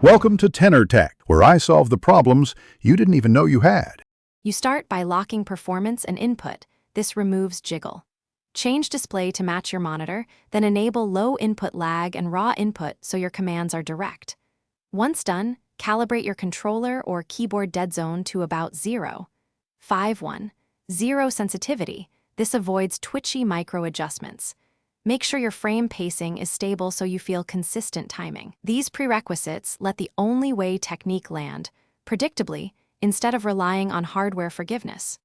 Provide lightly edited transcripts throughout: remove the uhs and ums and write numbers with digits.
Welcome to Tenor Tech, where I solve the problems you didn't even know you had. You start by locking performance and input. This removes jiggle. Change display to match your monitor, then enable low input lag and raw input so your commands are direct. Once done, calibrate your controller or keyboard dead zone to about 0.51. 0 sensitivity. This avoids twitchy micro adjustments. Make sure your frame pacing is stable so you feel consistent timing. These prerequisites let the only way technique land, predictably, instead of relying on hardware forgiveness.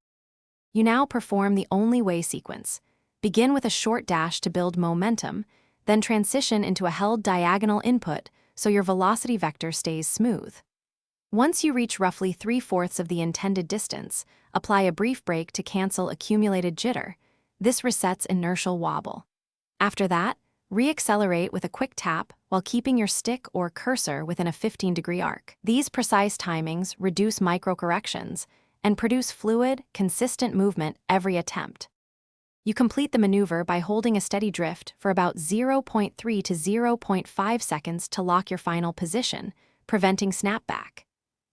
You now perform the only way sequence. Begin with a short dash to build momentum, then transition into a held diagonal input so your velocity vector stays smooth. Once you reach roughly 3/4 of the intended distance, apply a brief break to cancel accumulated jitter. This resets inertial wobble. After that, re-accelerate with a quick tap while keeping your stick or cursor within a 15-degree arc. These precise timings reduce micro-corrections and produce fluid, consistent movement every attempt. You complete the maneuver by holding a steady drift for about 0.3 to 0.5 seconds to lock your final position, preventing snapback.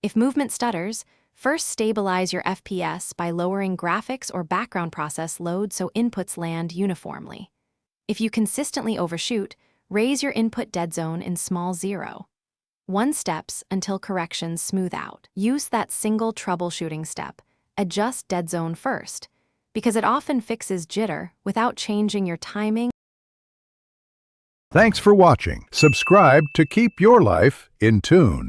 If movement stutters, first stabilize your FPS by lowering graphics or background process load so inputs land uniformly. If you consistently overshoot, raise your input dead zone in small 0.1 steps until corrections smooth out. Use that single troubleshooting step, adjust dead zone first, because it often fixes jitter without changing your timing. Thanks for watching. Subscribe to keep your life in tune.